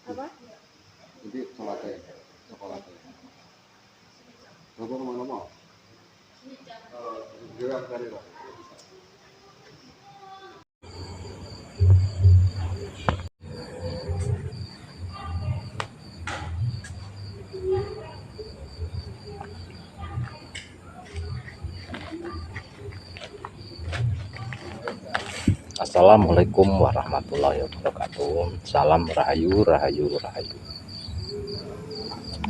Apa? Nanti coklatnya. Berapa nama-nama? Gerak kali lah. Assalamualaikum warahmatullahi wabarakatuh. Salam rahayu, rahayu, rahayu.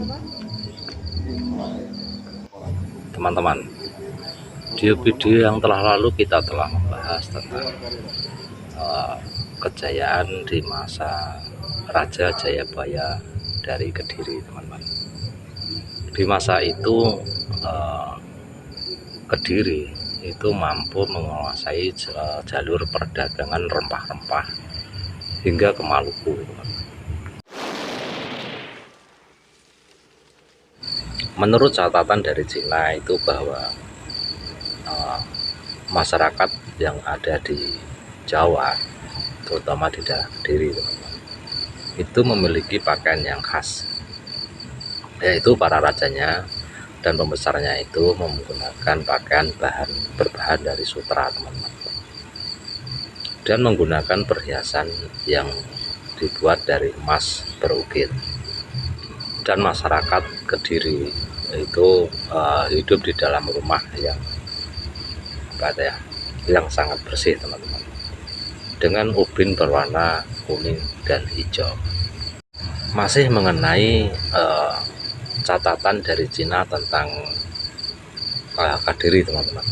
Apa? Teman-teman, di video yang telah lalu kita telah membahas tentang kejayaan di masa Raja Jayabaya dari Kediri, teman-teman. Di masa itu Kediri itu mampu menguasai jalur perdagangan rempah-rempah hingga ke Maluku, teman-teman. Menurut catatan dari Cina itu bahwa masyarakat yang ada di Jawa, terutama di daerah Kediri, teman-teman, itu memiliki pakaian yang khas, yaitu para rajanya dan pembesarnya itu menggunakan pakaian berbahan dari sutra, teman-teman, dan menggunakan perhiasan yang dibuat dari emas berukir. Dan masyarakat Kediri itu hidup di dalam rumah yang sangat bersih, teman-teman, dengan ubin berwarna kuning dan hijau. Masih mengenai catatan dari Cina tentang Kediri, teman-teman,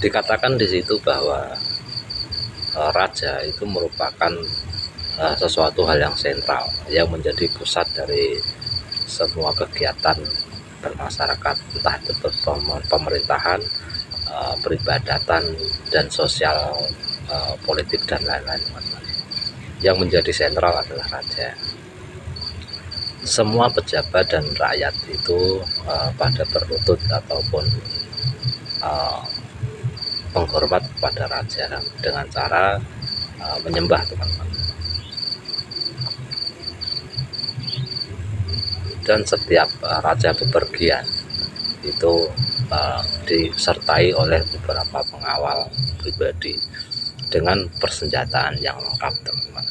dikatakan di situ bahwa raja itu merupakan sesuatu hal yang sentral yang menjadi pusat dari semua kegiatan bermasyarakat, entah itu pemerintahan, peribadatan, dan sosial, politik, dan lain-lain. Yang menjadi sentral adalah raja. Semua pejabat dan rakyat itu pada berlutut ataupun menghormat kepada raja dengan cara menyembah, teman-teman. Dan setiap raja bepergian itu disertai oleh beberapa pengawal pribadi dengan persenjataan yang lengkap, teman-teman.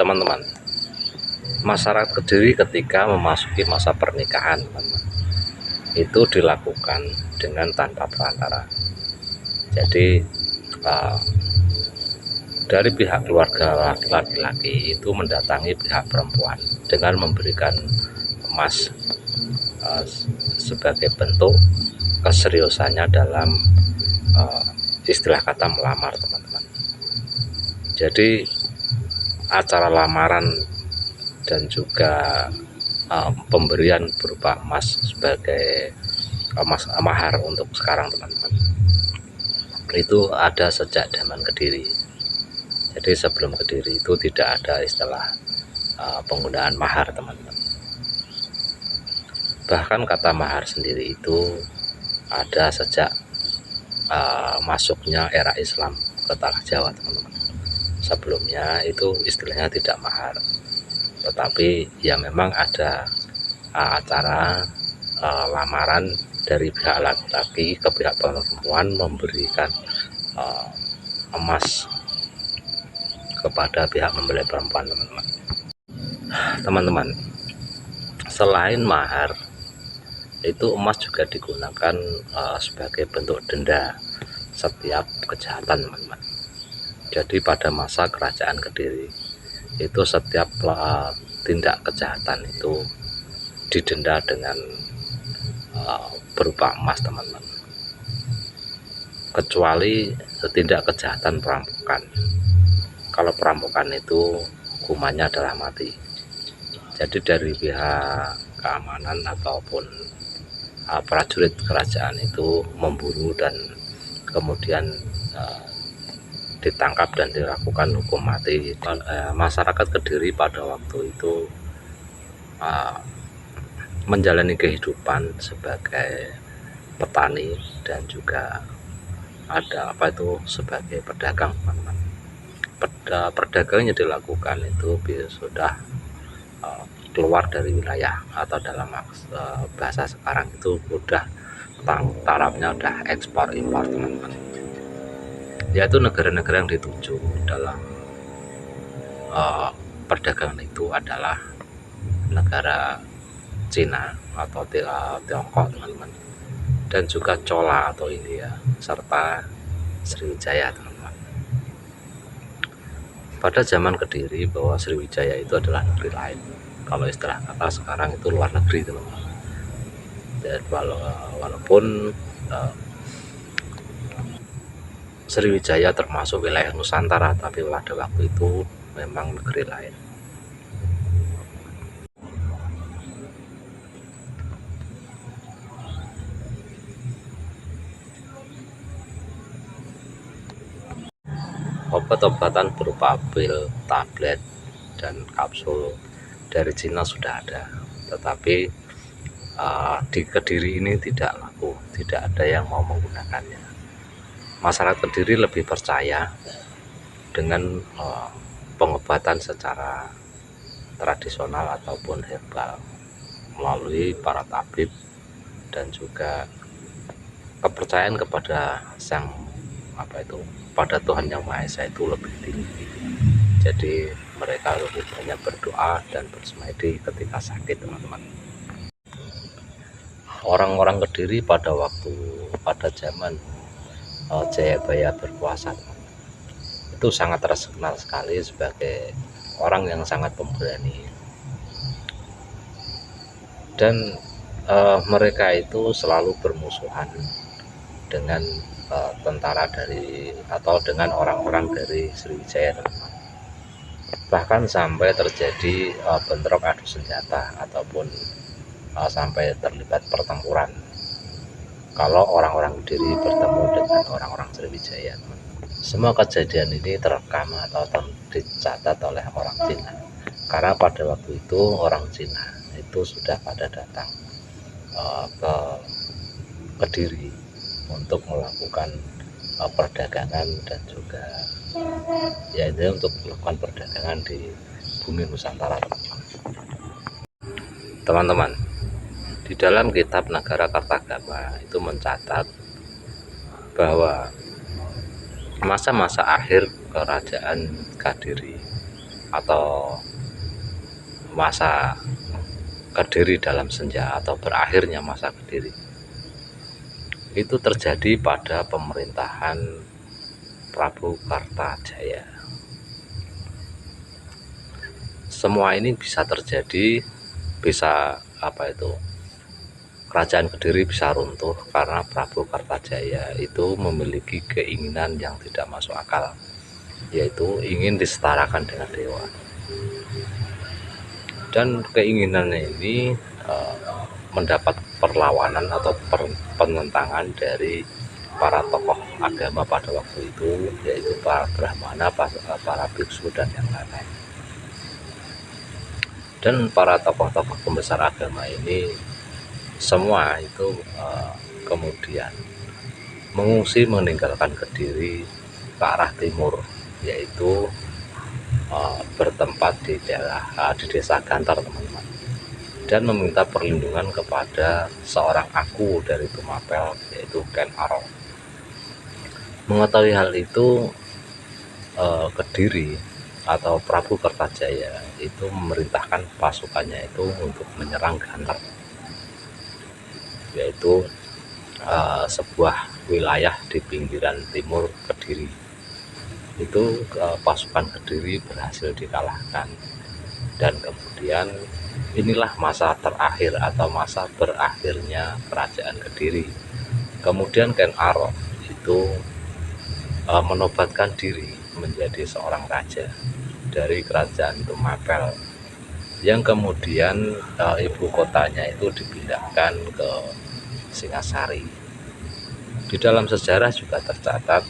Teman-teman, masyarakat Kediri ketika memasuki masa pernikahan, teman-teman, itu dilakukan dengan tanpa perantara. Jadi dari pihak keluarga laki-laki itu mendatangi pihak perempuan dengan memberikan emas sebagai bentuk keseriusannya dalam istilah kata melamar, teman-teman. Jadi acara lamaran dan juga pemberian berupa emas sebagai mahar untuk sekarang, teman-teman, itu ada sejak zaman Kediri. Jadi sebelum Kediri itu tidak ada istilah penggunaan mahar, teman-teman. Bahkan kata mahar sendiri itu ada sejak masuknya era Islam ke tanah Jawa, teman-teman. Sebelumnya itu istilahnya tidak mahar, tetapi ya memang ada acara lamaran dari pihak laki-laki ke pihak perempuan memberikan emas kepada pihak mempelai perempuan, teman-teman. Teman-teman, selain mahar itu emas juga digunakan sebagai bentuk denda setiap kejahatan, teman-teman. Jadi pada masa kerajaan Kediri itu setiap tindak kejahatan itu didenda dengan berupa emas, teman-teman, kecuali tindak kejahatan perampokan. Kalau perampokan itu hukumannya adalah mati. Jadi dari pihak keamanan ataupun prajurit kerajaan itu memburu dan kemudian ditangkap dan dilakukan hukum mati. Masyarakat Kediri pada waktu itu menjalani kehidupan sebagai petani dan juga ada apa itu sebagai pedagang, teman-teman. Perdagangan yang dilakukan itu sudah keluar dari wilayah, atau dalam bahasa sekarang itu udah tarafnya udah ekspor impor, teman-teman. Yaitu negara-negara yang dituju dalam perdagangan itu adalah negara Cina atau Tiongkok, teman-teman, dan juga Chola atau India, serta Sriwijaya, teman-teman. Pada zaman Kediri bahwa Sriwijaya itu adalah negeri lain, kalau istilah kata sekarang itu luar negeri, teman-teman. Dan walaupun Sriwijaya termasuk wilayah Nusantara, tapi pada waktu itu memang negeri lain. Obat-obatan berupa pil, tablet, dan kapsul dari Cina sudah ada, tetapi di Kediri ini tidak laku, tidak ada yang mau menggunakannya. Masyarakat Kediri lebih percaya dengan pengobatan secara tradisional ataupun herbal melalui para tabib, dan juga kepercayaan kepada pada Tuhan Yang Maha Esa itu lebih tinggi. Jadi mereka lebih banyak berdoa dan bersemedi ketika sakit, teman-teman. Orang-orang Kediri pada zaman Jayabaya berkuasa, itu sangat terkenal sekali sebagai orang yang sangat pemberani, dan mereka itu selalu bermusuhan dengan tentara dengan orang-orang dari Sriwijaya, teman-teman. Bahkan sampai terjadi bentrok adu senjata ataupun sampai terlibat pertempuran kalau orang-orang Kediri bertemu dengan orang-orang Sriwijaya. Semua kejadian ini terekam atau dicatat oleh orang Cina, karena pada waktu itu orang Cina itu sudah pada datang ke Kediri untuk melakukan perdagangan, dan juga yaitu untuk melakukan perdagangan di bumi Nusantara, teman-teman. Di dalam kitab Nagara Kartagama itu mencatat bahwa masa-masa akhir kerajaan Kediri atau masa Kediri dalam senja atau berakhirnya masa Kediri itu terjadi pada pemerintahan Prabu Kartajaya. Semua ini bisa terjadi, kerajaan Kediri bisa runtuh karena Prabu Kartajaya itu memiliki keinginan yang tidak masuk akal, yaitu ingin disetarakan dengan dewa. Dan keinginannya ini mendapat perlawanan atau penentangan dari para tokoh agama pada waktu itu, yaitu para Brahmana, para biksu, dan yang lain-lain. Dan para tokoh-tokoh pembesar agama ini semua itu kemudian mengungsi meninggalkan Kediri ke arah timur, yaitu bertempat di desa Gantar, teman-teman, dan meminta perlindungan kepada seorang aku dari Tumapel, yaitu Ken Arok. Mengetahui hal itu, Kediri atau Prabu Kartajaya itu memerintahkan pasukannya itu untuk menyerang Gantar, yaitu sebuah wilayah di pinggiran timur Kediri. Itu pasukan Kediri berhasil dikalahkan, dan kemudian inilah masa terakhir atau masa berakhirnya kerajaan Kediri. Kemudian Ken Arok itu menobatkan diri menjadi seorang raja dari kerajaan Tumapel, yang kemudian ibu kotanya itu dipindahkan ke Singasari. Di dalam sejarah juga tercatat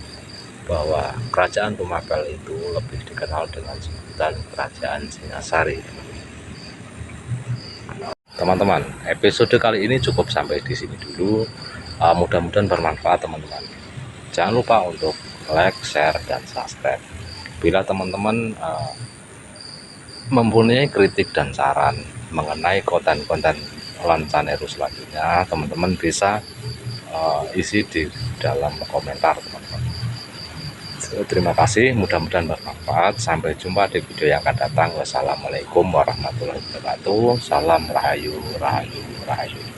bahwa kerajaan Tumapel itu lebih dikenal dengan sebutan kerajaan Singasari. Teman-teman, episode kali ini cukup sampai di sini dulu. Mudah-mudahan bermanfaat, teman-teman. Jangan lupa untuk like, share, dan subscribe. Bila teman-teman mempunyai kritik dan saran mengenai konten-konten Lancaneru selanjutnya, teman-teman bisa isi di dalam komentar, teman-teman. Terima kasih, mudah-mudahan bermanfaat. Sampai jumpa di video yang akan datang. Wassalamualaikum warahmatullahi wabarakatuh. Salam rahayu, rahayu, rahayu.